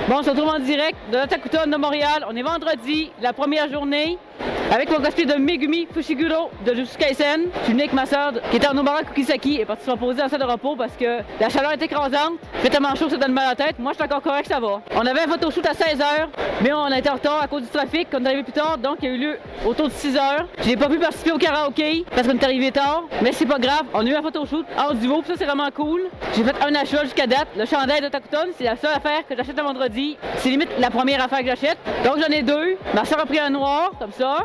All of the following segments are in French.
Bon, on se retrouve en direct de l'Otakuton de Montréal. On est vendredi, la première journée, avec mon cosplay de Megumi Fushiguro de Jujutsu Kaisen. Je suis venu avec ma soeur qui était en Nobara Kukisaki et est partie se reposer dans la salle de repos parce que la chaleur est écrasante. Il fait tellement chaud que ça donne mal à la tête. Moi, je suis encore correct, ça va. On avait un photoshoot à 16h, mais on a été en retard à cause du trafic. On est arrivé plus tard, donc il y a eu lieu autour de 6h. Je n'ai pas pu participer au karaoké parce qu'on est arrivé tard, mais c'est pas grave. On a eu un photoshoot en duo, puis ça, c'est vraiment cool. J'ai fait un achat jusqu'à date. Le chandail d'Otakuton, c'est la seule affaire que j'achète le vendredi. C'est limite la première affaire que j'achète. Donc j'en ai deux. Ma soeur a pris un noir, comme ça.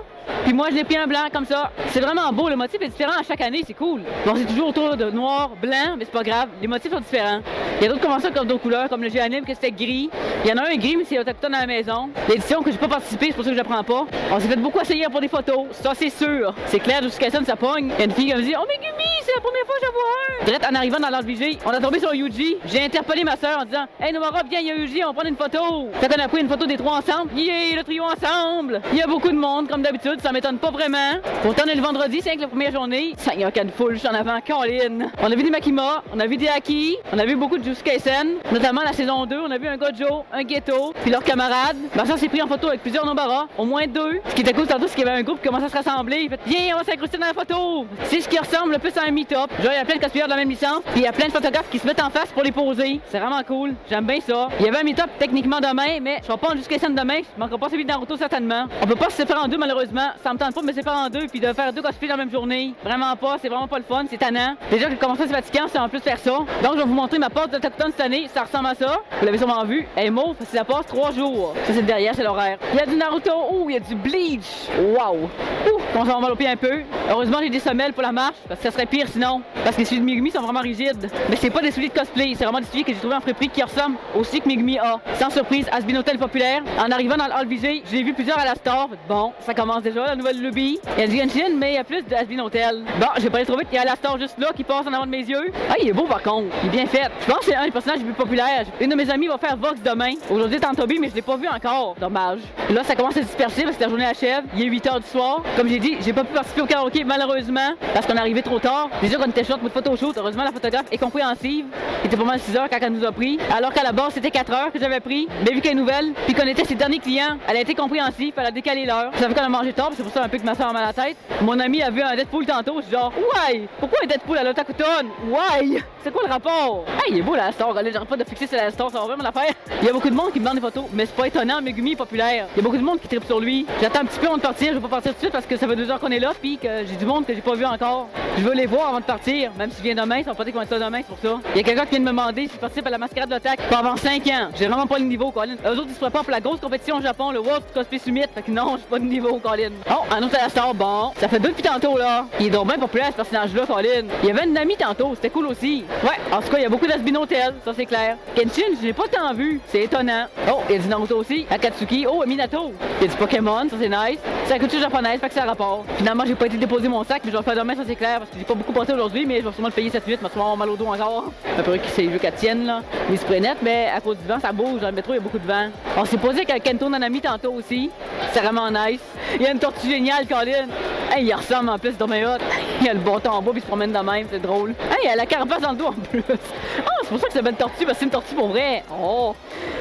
Puis moi, je l'ai pris un blanc, comme ça. C'est vraiment beau. Le motif est différent à chaque année, c'est cool. Bon, c'est toujours autour de noir, blanc, mais c'est pas grave. Les motifs sont différents. Il y a d'autres conventions comme d'autres couleurs, comme le jeu anime, que c'était gris. Il y en a un gris, mais c'est Otakuton à la maison. L'édition que j'ai pas participé, c'est pour ça que je la prends pas. On s'est fait beaucoup essayer pour des photos. Ça, c'est sûr. C'est clair, jusqu'à ça, ça pogne. Il y a une fille qui me dit: oh, Megumi, c'est la première fois que j'en vois un. Direct en arrivant dans l'RPG, on a tombé sur Yuji. J'ai interpellé ma soeur en disant: hey, Nomara, viens, il y a Yuji, on va prendre une photo. Fait qu'on a pris une photo des trois ensemble. Yeah, le trio ensemble. Il y a beaucoup de monde, comme d'habitude, ça m'étonne pas vraiment. Pourtant, on est le vendredi, c'est avec la première journée. Ça, il y a une foule juste en avant, Colin. On a vu des Makima, on a vu des Aki, on a vu beaucoup de Jujutsu Kaisen, notamment la saison 2. On a vu un Gojo, un Geto, puis leurs camarades. Ma soeur s'est pris en photo avec plusieurs Nobara, au moins deux. Ce qui était cool tantôt, c'est qu'il y avait un groupe qui commençait à se rassembler. Il fait: viens, on va s'incruster dans la photo. C'est ce qui ressemble le plus à un meet-up. Genre, il y a plein de cosplayers de la même licence, puis il y a plein de photographes qui se mettent en face pour les poser. C'est vraiment cool. J'aime bien ça. Il y avait un meet-up techniquement demain, mais je serai pas en Jujutsu Kaisen demain. Je manquerai pas celui de Naruto certainement. On peut pas se séparer en deux malheureusement. Ça me tente pas de me séparer en deux puis de faire deux cosplays dans la même journée. Vraiment pas. C'est vraiment pas le fun. C'est tannant. Déjà que le commencement c'est fatigant, c'est en plus faire ça. Donc je vais vous montrer ma porte de Otakuton cette année. Ça ressemble à ça. Vous l'avez sûrement vu. Elle est mauve. C'est la passe 3 jours. Ça c'est le derrière, c'est l'horaire. Il y a du Naruto. Ouh, il y a du Bleach. Wow. Ouh, on s'en va au pied un peu. Heureusement j'ai des semelles pour la marche parce que ça serait pire sinon. Parce que les souliers de Megumi sont vraiment rigides. Mais c'est pas des souliers de cosplay. C'est vraiment des souliers que j'ai trouvé en friperie qui ressemblent aussi que Megumi a. Sans surprise, Asbin Hotel populaire. En arrivant dans le hall VG, j'ai vu plusieurs à la store. Bon, ça commence déjà la nouvelle lobby. Il y a du Genshin, mais il y a plus de Asbin Hotel. Bon, j'ai pas les trouver. Il y a la store juste là qui passe en avant de mes yeux. Ah, il est beau par contre. Il est bien fait. Je pense que c'est un des personnages les plus populaires. Une de mes amies va faire Vox demain. Aujourd'hui, c'est en Toby, mais je l'ai pas vu encore. Dommage. Là, ça commence à se disperser parce que la journée achève. Il est 8h du soir. Comme j'ai dit, j'ai pas pu participer au karaoké malheureusement parce qu'on est arrivé trop tard. Déjà qu'on était short pour le photoshoot. Heureusement, la photographe est compréhensive. Il était pas mal 6h quand elle nous a pris. Alors qu'à la base, c'était 4h que j'avais pris. Mais vu qu'elle est nouvelle, puis qu'on était ses derniers clients, elle a été compréhensive. Elle a décalé l'heure. Ça fait qu'on a mangé tard. C'est pour ça un peu que ma soeur a mal à la tête. Mon ami a vu un Deadpool tantôt. Je suis genre: ouais, pourquoi un Deadpool à l'Otakuton? Ouais, c'est quoi le rapport? Hey, il est beau la store. J'arrête pas de fixer sur la store. Ça va vraiment l'affaire. Il y a beaucoup de monde qui me demande des photos, mais c'est pas étonnant. Megumi est populaire. Il y a beaucoup de monde qui tripe sur lui. J'attends un petit peu avant de partir. Je vais pas partir tout de suite parce que ça fait 2 heures qu'on est là. Puis que j'ai du monde que j'ai pas vu encore. Je veux les voir avant de partir. Même si je viens demain, ça va pas dire qu'on va être là demain, c'est pour ça. Il y a quelqu'un qui vient de me demander si je participe à la mascarade de l'Otak pour avant 5 ans. J'ai vraiment pas le niveau, Colin. Eux autres, ils se préparent pour la grosse compétition au Japon, le World Cosplay Summit. Fait que non, j'ai pas de niveau, Colin. Oh, un autre à la star. Bon, ça fait 2 depuis tantôt là. Il est donc bien populaire ce personnage-là, Colin. Il y avait une amie tantôt, c'était cool aussi. Ouais, en tout cas, il y a beaucoup d'Asbin Hotel, ça c'est clair. Genshin, je l'ai pas tant vu, c'est étonnant. Oh, il y a du Naruto aussi. Akatsuki. Oh, Minato. Il y a du Pokémon, ça c'est nice. C'est la culture japonaise, fait que ça a rapport. Finalement, j'ai pas été déposer mon sac, mais je vais le faire demain, ça c'est clair, parce que j'ai pas beaucoup pensé aujourd'hui, mais je vais sûrement le payer cette nuit, je vais sûrement avoir mal au dos encore. Un peu qui c'est qu'elle tienne là. Les sprayettes, mais à cause du vent, ça bouge. Dans le métro, il y a beaucoup de vent. On s'est posé avec Kento Nanami tantôt aussi. C'est vraiment nice. Il y a une tortue géniale, Colin. Hey, il ressemble en plus dans mes hôtes. Il a le bâton en bas puis il se promène de même, c'est drôle. Hey, il a la carapace dans le dos en plus. Ah, c'est pour ça que c'est une belle tortue, parce que c'est une tortue pour vrai. Oh,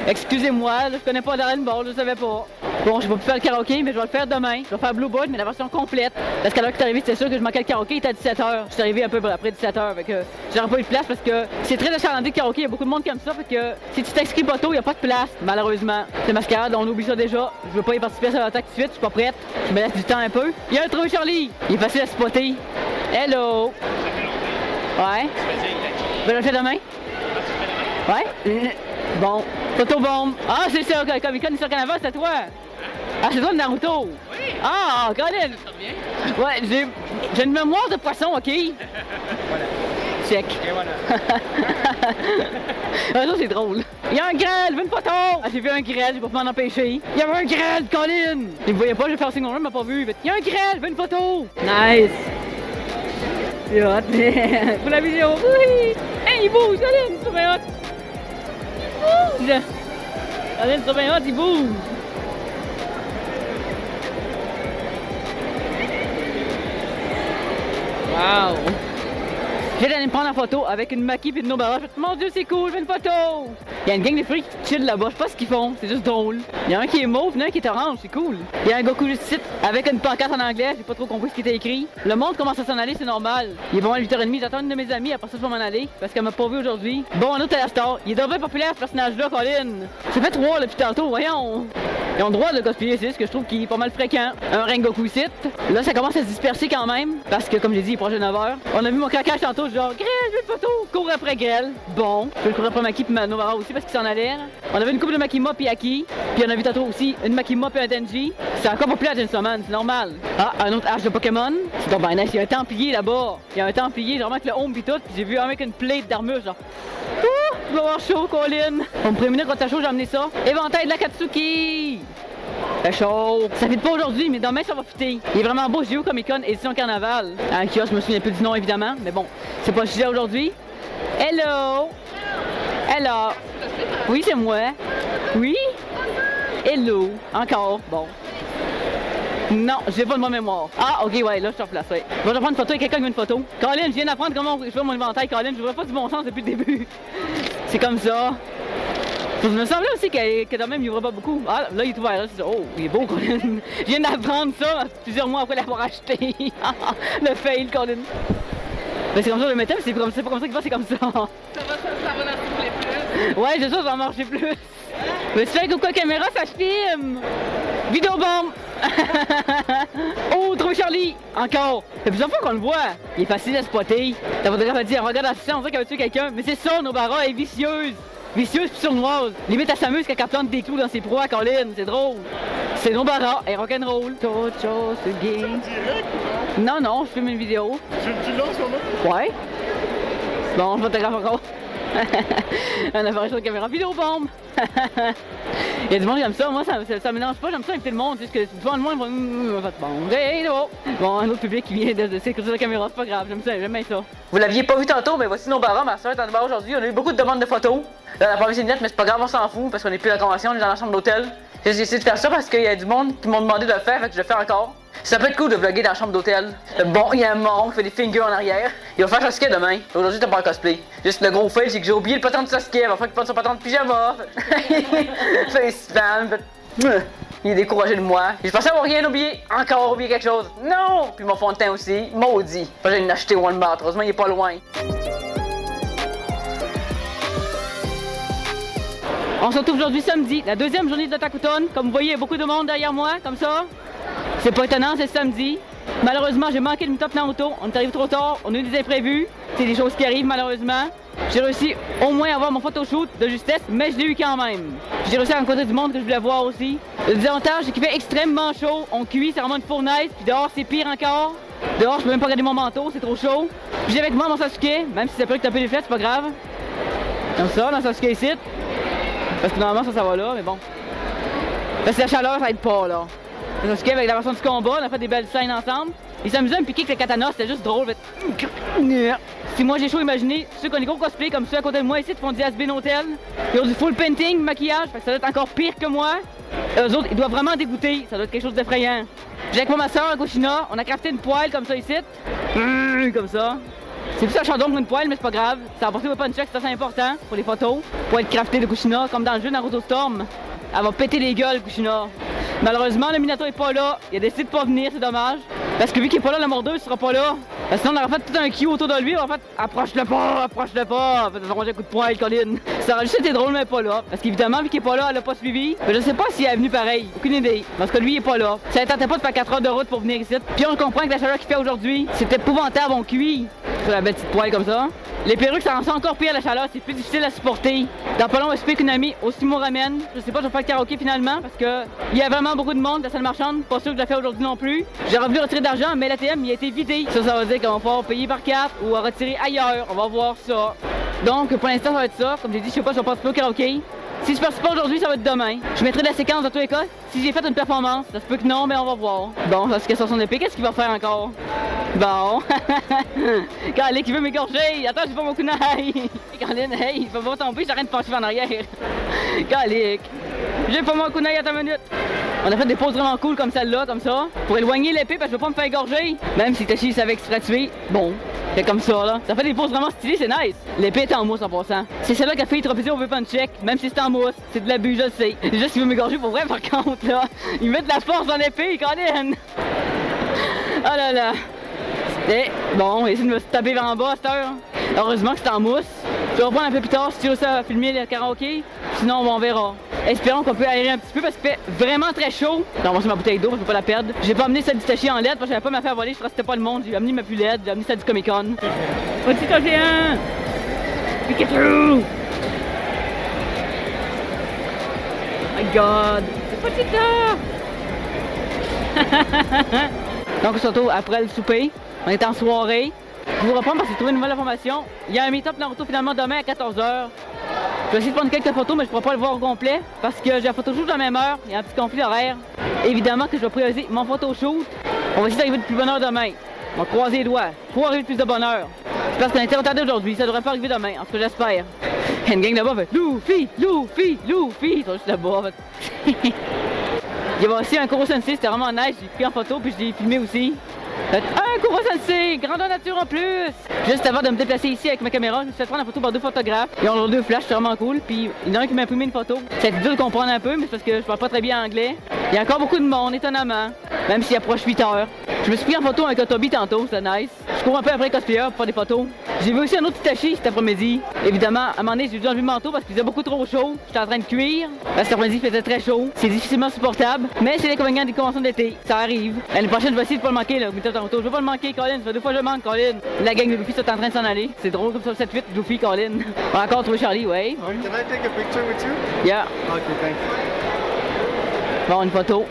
excusez-moi, je connais pas Darren Ball, je savais pas. Bon, je vais pas pu faire le karaoké, mais je vais le faire demain. Je vais faire Blue Board, mais la version complète. Parce qu'à l'heure que t'es arrivé, c'était sûr que je manquais le karaoké, il était à 17h. Je suis arrivé un peu après 17h, fait que j'aurais pas eu de place parce que c'est très achalandé le karaoké, il y a beaucoup de monde qui aime ça, fait que si tu t'inscris pas tôt, il y a pas de place, malheureusement. C'est mascarade, on oublie ça déjà. Je veux pas y participer à cette attaque tout de suite, je suis pas prête. Je me laisse du temps un peu. Il y a un trou, Charlie. Il est facile à spotter. Hello. Ouais. Tu vas le faire demain? Ouais? Bon. Photobombe. Ah, c'est ça, comme il connaît sur Canava, c'est toi. Ah, c'est toi le Naruto? Oui! Ah, Colin! Ouais, j'ai une mémoire de poisson, OK? Voilà. Check. Et voilà. Ah, ça, c'est drôle. Il y a un grêle, veux une photo! Ah, j'ai vu un grêle, j'ai pas pu m'en empêcher. Il y avait un grêle, Colin! Il me voyait pas, j'ai fait un signe, il m'a pas vu. Il y a un grêle, veux une photo! Nice! C'est hot. Pour la vidéo, oui! Hey, il bouge, Colin, c'est bien hot! Bouge! Colin, c'est bien hot, il bouge! Wow! viens d'aller me prendre en photo avec une Maki et une Nobara. Je fais, mon Dieu, c'est cool, je fais une photo. Il y a une gang de freaks qui chill là-bas, je sais pas ce qu'ils font, c'est juste drôle. Il y a un qui est mauve, il y en a un qui est orange, c'est cool. Il y a un Goku juste ici avec une pancarte en anglais, j'ai pas trop compris ce qui était écrit. Le monde commence à s'en aller, c'est normal. Il est vraiment 8h30, j'attends une de mes amies, après ça je vais m'en aller parce qu'elle m'a pas vu aujourd'hui. Bon, un autre à la star, il est devenu populaire ce personnage-là, Colin. Ça fait 3 depuis tantôt, voyons. Ils ont le droit de le cosplayer, c'est ce que je trouve qu'il est pas mal fréquent. Un Rengoku site. Là, ça commence à se disperser quand même. Parce que, comme j'ai dit, il est proche de 9h. On a vu mon craquage tantôt, genre, Grêle, je veux une photo. Cours après Grêle. Bon. Je vais courir après Maki et Novara aussi parce qu'ils s'en allaient. On avait une couple de Makima puis Aki. Puis on a vu tantôt aussi une Makima puis un Denji. C'est encore populaire, Gentleman, c'est normal. Ah, un autre arche de Pokémon. C'est donc ben nice. Il y a un Templier là-bas. Il y a un Templier, genre avec le home pis tout. Puis j'ai vu un mec avec une plate d'armure, genre. Ouh, je vais avoir chaud, Colin. On me prévenait quand t'as chaud, j'ai amené ça. Éventail de la Katsuki. Fait chaud. Ça fait pas aujourd'hui, mais demain ça va fitter. Il est vraiment beau, Géo Comic Con édition carnaval. Un kiosque, je me souviens plus du nom évidemment, mais bon, c'est pas le sujet aujourd'hui. Hello! Hello! Oui, c'est moi. Oui? Hello! Encore. Bon. Non, j'ai pas de ma mémoire. Ah, ok, ouais, là, je suis en place, ouais. Bon, je vais prendre une photo avec quelqu'un qui veut une photo. Colin, je viens d'apprendre comment je fais mon inventaire, Colin. Je vois pas du bon sens depuis le début. C'est comme ça. Je me semblait aussi que quand même, il ouvrait pas beaucoup. Ah, là, il est ouvert. Là, oh, il est beau, Colin. Je viens d'apprendre ça plusieurs mois après l'avoir acheté. Le fail, Colin. Mais c'est comme ça le métal, c'est pas comme ça qu'il va, c'est comme ça. Ça va en souffler plus. Ouais, c'est ça, ça va marcher plus. Mais tu fais que quoi, caméra, ça se filme. Vidéobombe. Oh, trouvé Charlie. Encore. C'est plusieurs fois qu'on le voit. Il est facile à spotter. Ta photographe a dit, regarde la scène, on dirait qu'elle va tuer quelqu'un. Mais c'est ça, Nobara est vicieuse. Vicieuse pis sournoise. Limite, elle s'amuse quand elle plante des clous dans ses proies, Colin. C'est drôle. C'est Nobara et rock'n'roll. Toto, ce gay. Non, non, je filme une vidéo. Tu lances sur moi? Ouais. Bon, je photographe encore. Un appareil sur la caméra. Vidéobombe. Il y a du monde qui aime ça. Moi, ça m'énerve pas. J'aime ça inviter le monde. Juste que devant le monde, ils vont bon, un autre public qui vient de s'écouter la caméra. C'est pas grave. J'aime ça. J'aime bien ça. Vous l'aviez pas vu tantôt, mais voici Nobara. Ma soeur est en Nobara aujourd'hui. On a eu beaucoup de demandes de photos. Là, on a pas vu ses lunettes, mais c'est pas grave. On s'en fout parce qu'on est plus à la convention. On est dans la chambre d'hôtel. J'ai essayé de faire ça parce qu'il y a du monde qui m'ont demandé de le faire. Fait que je le fais encore. Ça peut être cool de vlogger dans la chambre d'hôtel. Bon, il y a un moron qui fait des fingers en arrière. Il va faire Sasuke demain. Aujourd'hui, t'as pas un cosplay. Juste le gros fail, c'est que j'ai oublié le patron de Sasuke. Il va falloir qu'il prenne son patron de pyjama. Fait spam. Il est découragé de moi. Je pensais avoir rien oublié. Encore oublié quelque chose. Non! Puis mon fond de teint aussi. Maudit. Faut que j'aille l'acheter au Walmart. Heureusement, il est pas loin. On se retrouve aujourd'hui samedi, la deuxième journée de l'Otakuton. Comme vous voyez, il y a beaucoup de monde derrière moi, comme ça. C'est pas étonnant, c'est samedi. Malheureusement, j'ai manqué le meet-up Naruto. On est arrivé trop tard, on a eu des imprévus. C'est des choses qui arrivent malheureusement. J'ai réussi au moins à avoir mon photoshoot de justesse, mais je l'ai eu quand même. J'ai réussi à rencontrer du monde que je voulais voir aussi. Le désavantage, c'est qu'il fait extrêmement chaud. On cuit, c'est vraiment une fournaise. Puis dehors, c'est pire encore. Dehors, je peux même pas regarder mon manteau, c'est trop chaud. Puis j'ai avec moi mon Sasuke, même si ça peut taper les fesses, c'est pas grave. Comme ça, dans Sasuke ici. Parce que normalement, ça va là, mais bon. Parce que la chaleur, ça aide pas, là. Sasuke, avec la version du combat, on a fait des belles scènes ensemble. Il s'amusait à me piquer avec le katana, c'était juste drôle. Si moi j'ai chaud, imaginez, ceux qui ont des gros cosplays comme ceux à côté de moi ici, qui font du Asbin Hotel. Ils ont du full painting, maquillage, fait que ça doit être encore pire que moi. Eux autres, ils doivent vraiment dégoûter, ça doit être quelque chose d'effrayant. J'ai avec moi ma soeur, Kushina, on a crafté une poêle comme ça ici. Comme ça. C'est plus un chandon qu'une poêle, mais c'est pas grave. Ça a apporté au punch-check, c'est assez important pour les photos. Pour être crafté de Kushina, comme dans le jeu Naruto Storm. Elle va péter les gueules, Kushina. Malheureusement, le Minato est pas là. Il a décidé de pas venir, c'est dommage. Parce que vu qu'il est pas là, le mordeuse sera pas là. Parce que sinon, on aurait fait tout un Q autour de lui. En fait, approche-le pas, approche-le pas. En fait, on va un coup de poing, Colin. Ça aurait juste été drôle, mais pas là. Parce qu'évidemment, vu qu'il est pas là, elle a pas suivi. Mais je sais pas s'il est venu pareil. Aucune idée. Parce que lui, il est pas là. Ça ne tentait pas de faire 4 heures de route pour venir ici. Puis on comprend que la chaleur qu'il fait aujourd'hui, c'est épouvantable, on cuit. Sur la belle petite poêle comme ça. Les perruques, ça rend ça encore pire la chaleur, c'est plus difficile à supporter. Dans pas long, on va souper avec une amie au Simo Ramen. Je sais pas, je vais faire le karaoké finalement parce que il y a vraiment beaucoup de monde de la salle marchande. Pas sûr que je la fais aujourd'hui non plus. J'ai voulu retirer d'argent, mais l'ATM il a été vidé. Ça veut dire qu'on va pouvoir payer par carte ou à retirer ailleurs. On va voir ça. Donc pour l'instant, ça va être ça. Comme j'ai dit, je sais pas, je vais participer au karaoké. Si je participe pas aujourd'hui, ça va être demain. Je mettrai la séquence dans tous les cas. Si j'ai fait une performance, ça se peut que non, mais on va voir. Bon, ça se casse sur son épée, qu'est-ce qu'il va faire encore? Bon. Calique, il veut m'égorger. Attends, j'ai pas mon kunai. Colin, hey, il faut pas tomber, j'arrête de pencher en arrière. Calique. J'ai pas mon kunai à ta minute. On a fait des poses vraiment cool comme celle-là, comme ça, pour éloigner l'épée parce que je veux pas me faire égorger. Même si Itachi savait exprès tuer, bon, c'est comme ça là. Ça fait des poses vraiment stylées, c'est nice. L'épée est en mousse en passant. C'est celle-là qui a fait trop plaisir au weapon check, même si c'est en mousse. C'est de l'abus, je le sais. C'est juste qu'il veut m'égorger pour vrai par contre là. Il met de la force dans l'épée, Colin. Oh là là. C'était bon, on va essayer de me taper vers en bas à cette heure. Heureusement que c'est en mousse. Je vais reprendre un peu plus tard si tu veux ça filmer le karaoké. Sinon on verra. Espérons qu'on peut aérer un petit peu parce qu'il fait vraiment très chaud. Non, moi c'est ma bouteille d'eau, je peux pas la perdre. J'ai pas amené celle du Tachi en LED parce que j'avais pas ma faire voler, je restais pas le monde. J'ai amené ma plus LED, j'ai amené celle du Comic Con. Petit océan! Pikachu! My god! C'est Pochita! Donc on se retrouve après le souper. On est en soirée. Je vous reprends parce que j'ai trouvé une nouvelle information. Il y a un meet-up Naruto finalement demain à 14h. Je vais essayer de prendre quelques photos, mais je ne pourrai pas le voir au complet parce que j'ai un photoshoot à la même heure. Il y a un petit conflit horaire. Évidemment que je vais prioriser mon photoshoot. On va essayer d'arriver de plus bonne heure demain. On va croiser les doigts. Faut arriver de plus de bonne heure. C'est parce qu'on a été retardé aujourd'hui. Ça devrait pas arriver demain. En tout cas, j'espère. Il y a une gang là-bas fait Luffy, Luffy, Luffy. Ils sont juste là-bas. En fait. Il y avait aussi un Kuro Sensei. C'était vraiment nice. J'ai pris en photo puis je l'ai filmé aussi. Un Kuro Sensei, grandeur nature en plus! Juste avant de me déplacer ici avec ma caméra, je me suis fait prendre la photo par deux photographes. Ils ont leurs deux flashs, c'est vraiment cool. Puis il y en a un qui m'a imprimé une photo. C'est dur de comprendre un peu, mais c'est parce que je parle pas très bien anglais. Il y a encore beaucoup de monde, étonnamment. Même s'il approche 8 heures. Je me suis pris en photo avec Otobi tantôt, c'est nice. Je cours un peu après cosplayer pour faire des photos. J'ai vu aussi un autre Itachi cet après-midi. Évidemment, à un moment donné, j'ai dû enlever le manteau parce qu'il faisait beaucoup trop chaud. J'étais en train de cuire. Cet après-midi, il faisait très chaud. C'est difficilement supportable. Mais c'est l'inconvénient des conventions d'été. Ça arrive. L'année prochaine, je vais essayer de pas le manquer, là. Je veux pas le manquer, Colin. Ça fait 2 fois que je le manque, Colin. La gang de Luffy sont en train de s'en aller. C'est drôle comme ça, 7-8, Luffy, Colin. On a encore trouvé Charlie, ouais. Can I take a picture with you? Yeah. Okay, thanks. Bon, une photo.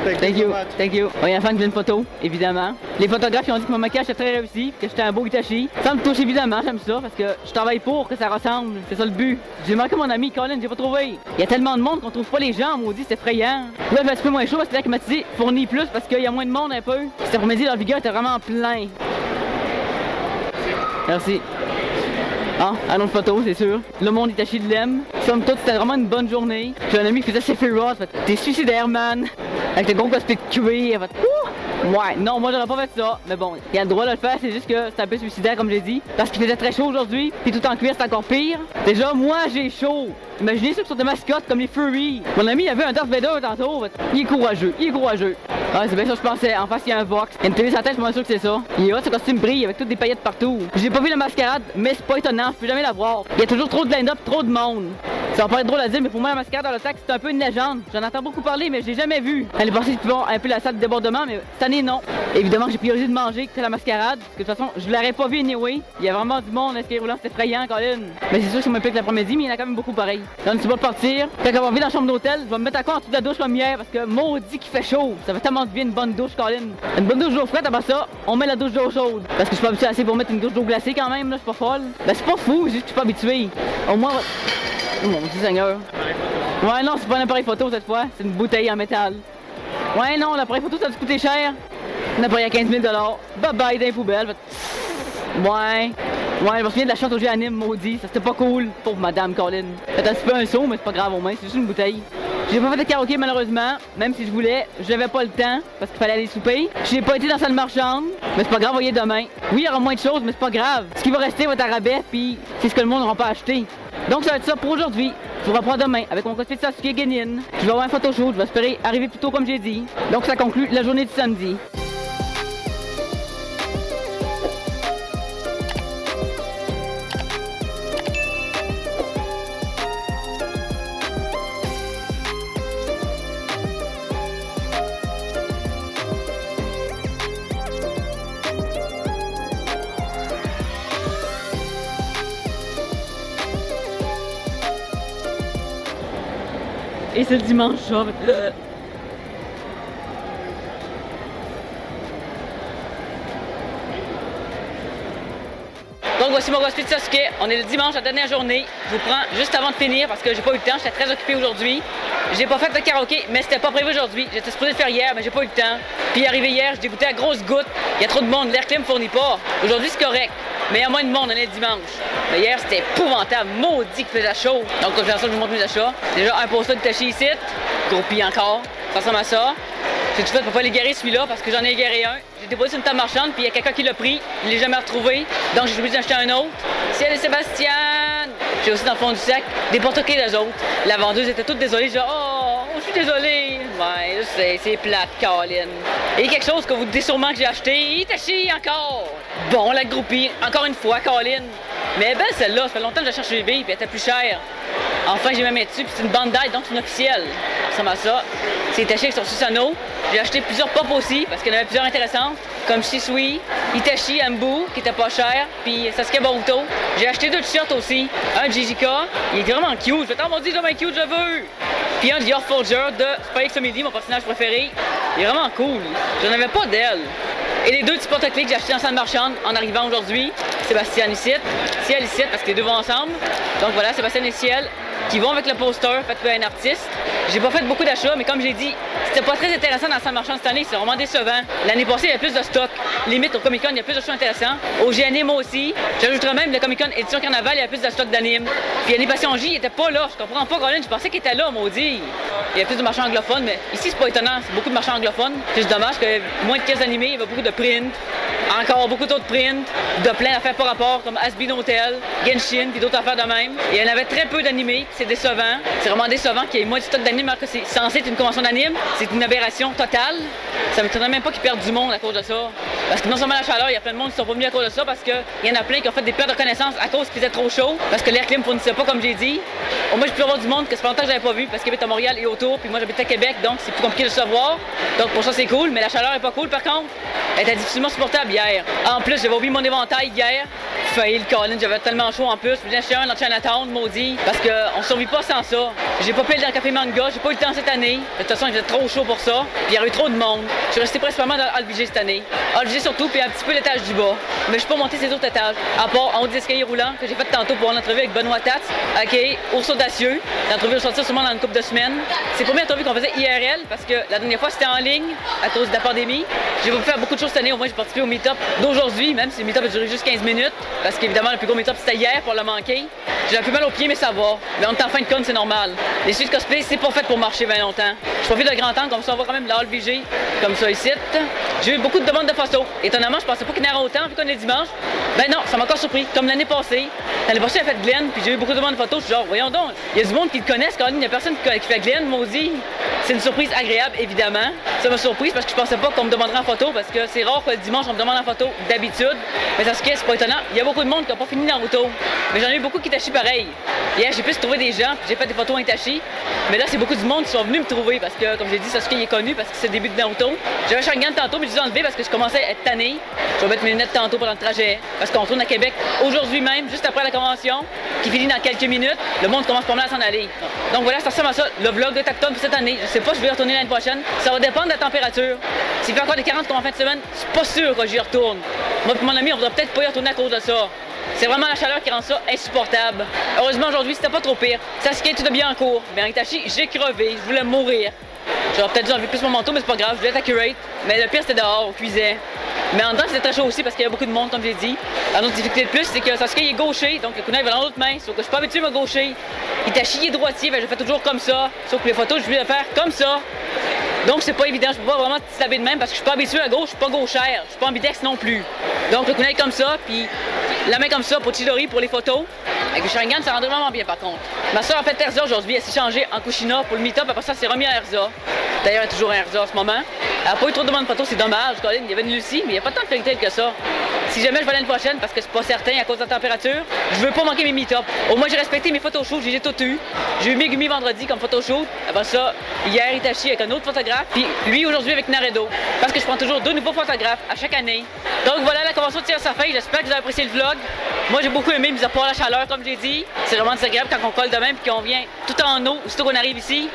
Thank you. Thank you. Il y a un fan qui veut une photo, évidemment. Les photographes ils ont dit que mon maquillage était très réussi, que j'étais un beau Itachi. Ça me touche évidemment, j'aime ça, parce que je travaille pour que ça ressemble. C'est ça le but. J'ai marqué mon ami Colin, j'ai pas trouvé. Il y a tellement de monde qu'on trouve pas les gens, maudit, c'est effrayant. Là, il fait un petit peu moins chaud parce que la climatisée fournit plus parce qu'il y a moins de monde un peu. Cet après-midi, leur vigueur était vraiment plein. Merci. Ah, un autre photo, c'est sûr. Le monde Itachi l'aime. Somme toute, c'était vraiment une bonne journée. J'ai un ami qui faisait Sephiroth. T'es suicidaire, man. Avec le gros cosplay de cuir. Ouais, non, moi j'aurais pas fait ça. Mais bon, il a le droit de le faire, c'est juste que c'est un peu suicidaire, comme j'ai dit. Parce qu'il faisait très chaud aujourd'hui. Puis tout en cuir, c'est encore pire. Déjà, moi j'ai chaud. Imaginez ceux qui sont des mascottes comme les Furry. Mon ami, il avait un Darth Vader tantôt. Il est courageux, il est courageux. Ah, c'est bien ça que je pensais. En face, il y a un Vox. Il y a une télé sur la tête, je suis sûr que c'est ça. Il est hot, ce costume brille avec toutes des paillettes partout. J'ai pas vu la mascarade, mais c'est pas étonnant, je peux jamais la voir. Il y a toujours trop de line-up, trop de monde. Ça va pas être drôle à dire, mais pour moi, la mascarade dans le sac, c'est un peu une légende. J'en entends beaucoup parler, mais je l'ai jamais vu. Elle est passée depuis un peu la salle de débordement, mais cette année, non. Évidemment que j'ai priorisé de manger que la mascarade, parce que de toute façon, je l'aurais pas vu anyway. Il y a vraiment du monde, l'escalier roulant, c'est effrayant, Colin. Mais c'est sûr que ça me plaît que l'après-midi, mais il y en a quand même beaucoup pareil. Là, on est pas de partir. Quand on va vivre dans la chambre d'hôtel, je vais me mettre à quoi en dessous de la douche comme hier, parce que maudit qu'il fait chaud. Ça va tellement bien une bonne douche, Colin. Une bonne douche d'eau frette, après ça, on met la douche d'eau chaude. Parce que je suis pas habitué assez pour mettre une douche d'eau glacée quand même, là, je suis pas folle. Ben, c'est pas fou, c'est juste que je suis pas habitué. Au moins, oh mon Dieu Seigneur. Ouais, non, c'est pas un appareil photo cette fois, c'est une bouteille en métal. Ouais, non, l'appareil photo ça a dû coûter cher. Un appareil à 15 000 $. Bye bye dans les poubelles. Ouais, je me souviens de la chante au anime maudit, ça c'était pas cool. Pauvre madame Colin. C'est un petit peu un saut, mais c'est pas grave au moins, c'est juste une bouteille. J'ai pas fait de karaoké malheureusement, même si je voulais, j'avais pas le temps parce qu'il fallait aller souper. J'ai pas été dans la salle marchande, mais c'est pas grave, voyez demain. Oui, il y aura moins de choses, mais c'est pas grave. Ce qui va rester va être à rabais, puis c'est ce que le monde n'aura pas acheté. Donc ça va être ça pour aujourd'hui. Je vous reprends demain avec mon cosplay de Sasuke Genin. Je vais avoir un photoshoot, je vais espérer arriver plus tôt comme j'ai dit. Donc ça conclut la journée du samedi. Et c'est le dimanche soir. Donc voici mon Gospel de Sasuke. On est le dimanche, la dernière journée. Je vous prends juste avant de finir parce que j'ai pas eu le temps. J'étais très occupé aujourd'hui. J'ai pas fait de karaoké, mais c'était pas prévu aujourd'hui. J'étais supposé le faire hier, mais j'ai pas eu le temps. Puis arrivé hier, j'ai goûté à grosse goutte. Il y a trop de monde, l'air clim fournit pas. Aujourd'hui c'est correct, mais il y a moins de monde, on est le dimanche. Mais hier c'était épouvantable, maudit qu'il faisait chaud. Donc comme je vous montre mes achats. Déjà un poster de Tachi ici, gros pis encore. Ça ressemble à ça. J'ai tout fait pour pas l'égarer celui-là parce que j'en ai égaré un. J'ai déposé sur une table marchande, puis il y a quelqu'un qui l'a pris. Il l'a jamais retrouvé. Donc j'ai obligé d'acheter un autre. Ciel et Sébastien! J'ai aussi dans le fond du sac des porte-clés d'eux autres. La vendeuse était toute désolée. Genre, oh, je suis désolée. Ouais, je sais, c'est plate, Caroline. Et quelque chose que vous dites sûrement que j'ai acheté. Itachi encore! Bon, la groupie, encore une fois, Caroline. Mais elle est belle celle-là. Ça fait longtemps que je la cherche sur eBay, puis elle était plus chère. Enfin, j'ai même mis dessus, puis c'est une bande d'aide, donc c'est une officielle. Ça ressemble à ça. C'est Itachi avec son Susanoo. J'ai acheté plusieurs pop aussi, parce qu'il y en avait plusieurs intéressantes, comme Shisui, Itachi, Ambu, qui était pas cher, puis Sasuke Boruto. J'ai acheté 2 t-shirts aussi. Un JJK, il est vraiment cute. Je vais t'en dire, il est cute, je veux. Puis un Dior Forger de Spike Family, mon personnage préféré. Il est vraiment cool. J'en avais pas d'elle. Et les 2 petits porte-clés que j'ai achetés en salle marchande en arrivant aujourd'hui. Sébastien et Ciel ici, parce que les 2 vont ensemble. Donc voilà, Sébastien et Ciel, qui vont avec le poster fait par un artiste. J'ai pas fait beaucoup d'achats, mais comme j'ai dit, c'était pas très intéressant dans la salle marchande cette année, c'est vraiment décevant. L'année passée, il y avait plus de stock. Limite, au Comic-Con, il y a plus de choses intéressantes. Au GNM aussi. J'ajouterais même le Comic-Con édition Carnaval, il y a plus de stock d'anime. Puis l'animation J, il était pas là. Je comprends pas, Colin, je pensais qu'il était là, maudit. Il y a plus de marchands anglophones, mais ici, c'est pas étonnant, c'est beaucoup de marchands anglophones. C'est juste dommage que moins de caisses animées, il y avait beaucoup de prints. Encore beaucoup d'autres prints, de plein d'affaires par rapport, comme Asbin Hotel, Genshin, puis d'autres affaires de même. Et il y en avait très peu d'animés, c'est décevant. C'est vraiment décevant qu'il y ait moins de stock d'anime alors que c'est censé être une convention d'anime. C'est une aberration totale. Ça m'étonnerait même pas qu'ils perdent du monde à cause de ça. Parce que non seulement la chaleur, il y a plein de monde qui sont pas venus à cause de ça, parce qu'il y en a plein qui ont fait des pertes de connaissances à cause qu'il faisait trop chaud, parce que l'air clim fournissait pas, comme j'ai dit. Au moins, je peux avoir du monde que c'est pas longtemps que j'avais pas vu, parce qu'il habite à Montréal et autour, puis moi j'habite à Québec, donc c'est plus compliqué de se voir. Donc pour ça, c'est cool, mais la chaleur est pas cool par contre. Elle était difficilement supportable hier. En plus, j'avais oublié mon éventail hier. Fail, Colin, j'avais tellement chaud en plus. Je voulais acheter un dans Chinatown, maudit, parce qu'on survit pas sans ça. J'ai pas payé dans le café manga, j'ai pas eu le temps cette année. De toute façon, il faisait trop chaud pour ça. Puis il y avait eu trop de monde. Je suis resté principalement dans l'Alvig cette année. Alvig surtout, puis un petit peu l'étage du bas. Mais je suis pas monté ces autres étages. À part en haut des escaliers roulants que j'ai fait tantôt pour l'entrevue avec Benoît Tatz. OK, Ours Audacieux. L'entrevue va sortir sûrement dans une couple de semaines. C'est la première entrevue qu'on faisait IRL, parce que la dernière fois c'était en ligne à cause de la pandémie. J'ai voulu faire beaucoup de choses cette année. Au moins, j'ai participé au meet-up d'aujourd'hui, même si le meet-up a duré juste 15 minutes. Parce qu'évidemment, le plus gros meet-up c'était hier pour le manquer. J'ai un peu mal aux pieds, mais ça va. Mais on est en fin de compte, c'est normal. Les suites cosplay, c'est pas fait pour marcher 20 longtemps. Je profite de grand temps, comme ça on voit quand même la Hall VG, comme ça ici. J'ai eu beaucoup de demandes de photos. Étonnamment, je pensais pas qu'il y en aurait autant vu qu'on est dimanche. Ben non, ça m'a encore surpris. Comme l'année passée. L'année passée, j'ai fait Glenn, puis j'ai eu beaucoup de demandes de photos. Je suis genre, voyons donc, il y a du monde qui le connaissent quand même. Il y a personne qui fait Glenn, maudit. C'est une surprise agréable, évidemment. Ça m'a surprise parce que je pensais pas qu'on me demanderait en photo, parce que c'est rare que le dimanche on me demande en photo d'habitude. Mais ça c'est pas étonnant. Il y a beaucoup de monde qui n'a pas fini Naruto. Mais j'en ai eu beaucoup qui Itachi pareil. Hier, j'ai pu trouver des gens, puis j'ai fait des photos en Itachi. Mais là, c'est beaucoup du monde qui sont venus me trouver parce que, comme j'ai dit, Sasuke il est connu parce que c'est le début de Naruto. J'avais Sharingan tantôt, mais je l'ai enlevé parce que je commençais à être tanné. Je vais mettre mes lunettes tantôt pendant le trajet parce qu'on retourne à Québec aujourd'hui même, juste après la convention, qui finit dans quelques minutes. Le monde commence pas mal à s'en aller. Donc voilà, ça ressemble à ça, le vlog de Tacton pour cette année. Je sais pas si je vais y retourner l'année prochaine. Ça va dépendre de la température. S'il fait encore des 40 comme en fin de semaine, c'est pas sûr que j'y retourne. Moi et mon ami, on voudrait peut-être pas y retourner à cause de ça. C'est vraiment la chaleur qui rend ça insupportable. Heureusement, aujourd'hui, c'était pas trop pire. Sasuke, tout de bien en cours. Mais en Itachi, j'ai crevé. Je voulais mourir. J'aurais peut-être dû enlever plus mon manteau, mais c'est pas grave. Je voulais être accurate. Mais le pire, c'était dehors, on cuisait. Mais en dedans, c'était très chaud aussi parce qu'il y a beaucoup de monde, comme j'ai dit. La autre difficulté de plus, c'est que Sasuke il est gaucher, donc le kunai va dans l'autre main. Sauf que je suis pas habitué à me gaucher. Itachi il est droitier, ben je fais toujours comme ça. Sauf que les photos, je voulais le faire comme ça. Donc c'est pas évident, je peux pas vraiment se laver de même parce que je suis pas habitué à gauche, je suis pas gauchère, je suis pas ambidex non plus. Donc le kunai comme ça, puis la main comme ça pour Chidori pour les photos. Avec le Sharingan, ça rendrait vraiment bien par contre. Ma soeur a fait Erza aujourd'hui, elle s'est changée en Kushina pour le meet-up, après ça, elle s'est remis à Erza. D'ailleurs, elle est toujours à Erza en ce moment. Elle n'a pas eu trop de demandes de photos, c'est dommage, Colin. Il y avait une Lucie, mais il n'y a pas tant de fairy que ça. Si jamais je vais l'année prochaine, parce que c'est pas certain à cause de la température, je veux pas manquer mes meet-up. Au moins, j'ai respecté mes photoshoots, j'ai tout eu. J'ai eu Megumi vendredi comme photoshoot. Après ça, hier, Itachi avec un autre photographe, puis lui aujourd'hui avec Naredo. Parce que je prends toujours 2 nouveaux photographes à chaque année. Donc voilà, la convention tire sa fin. J'espère que vous avez apprécié le vlog. Moi, j'ai beaucoup aimé, mis à part la chaleur, comme j'ai dit. C'est vraiment désagréable quand on colle de même et qu'on vient tout en eau, aussitôt qu'on arrive ici.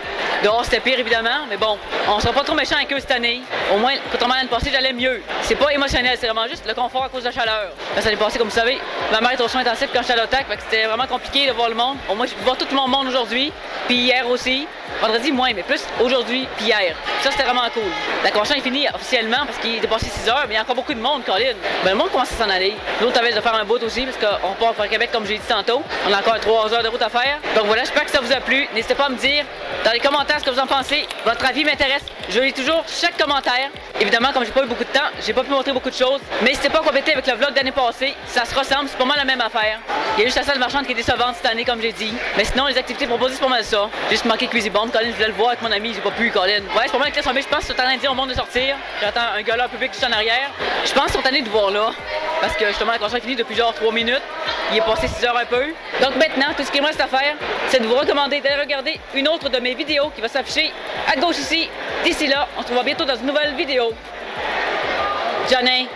Dehors, c'était pire, évidemment, mais bon, on sera pas trop méchant avec eux cette année. Au moins, contrairement à l'année passée, j'allais mieux. C'est pas émotionnel, c'est vraiment juste le confort à cause de chaleur. Ça l'est passé, comme vous savez, ma mère est aux soins intensifs quand j'étais à l'OTAC, fait que c'était vraiment compliqué de voir le monde. Au moins, je vois tout mon monde aujourd'hui, puis hier aussi. Vendredi, moins, mais plus aujourd'hui puis hier. Ça, c'était vraiment cool. La convention est finie officiellement parce qu'il est passé 6 heures, mais il y a encore beaucoup de monde, Colin. Ben, le monde commence à s'en aller. L'autre avait de faire un bout aussi, parce qu'on part vers Québec, comme j'ai dit tantôt. On a encore 3 heures de route à faire. Donc voilà, j'espère que ça vous a plu. N'hésitez pas à me dire dans les commentaires ce que vous en pensez. Votre avis m'intéresse. Je lis toujours chaque commentaire. Évidemment, comme j'ai pas eu beaucoup de temps, j'ai pas pu montrer beaucoup de choses. Mais n'hésitez pas à compléter avec le vlog d'année passée. Ça se ressemble, c'est pas mal la même affaire. Il y a juste la salle marchande qui est décevante cette année, comme j'ai dit. Mais sinon, les activités proposées, c'est pas mal ça. J'ai juste manqué Cuisy Bomb. Colin, je voulais le voir avec mon ami, j'ai pas pu, Colin. Ouais, c'est pas mal que je pense que c'est en train de dire au monde de sortir. J'attends un gars là public juste en arrière. Je pense qu'ils sont allés de voir là. Parce que justement, la convention est finie depuis genre 3 minutes. Il est passé 6 heures un peu. Donc maintenant, tout ce qu'il me reste à faire, c'est de vous recommander d'aller regarder une autre de mes vidéos qui va s'afficher à gauche ici. D'ici là, on se revoit bientôt dans une nouvelle vidéo. Johnny.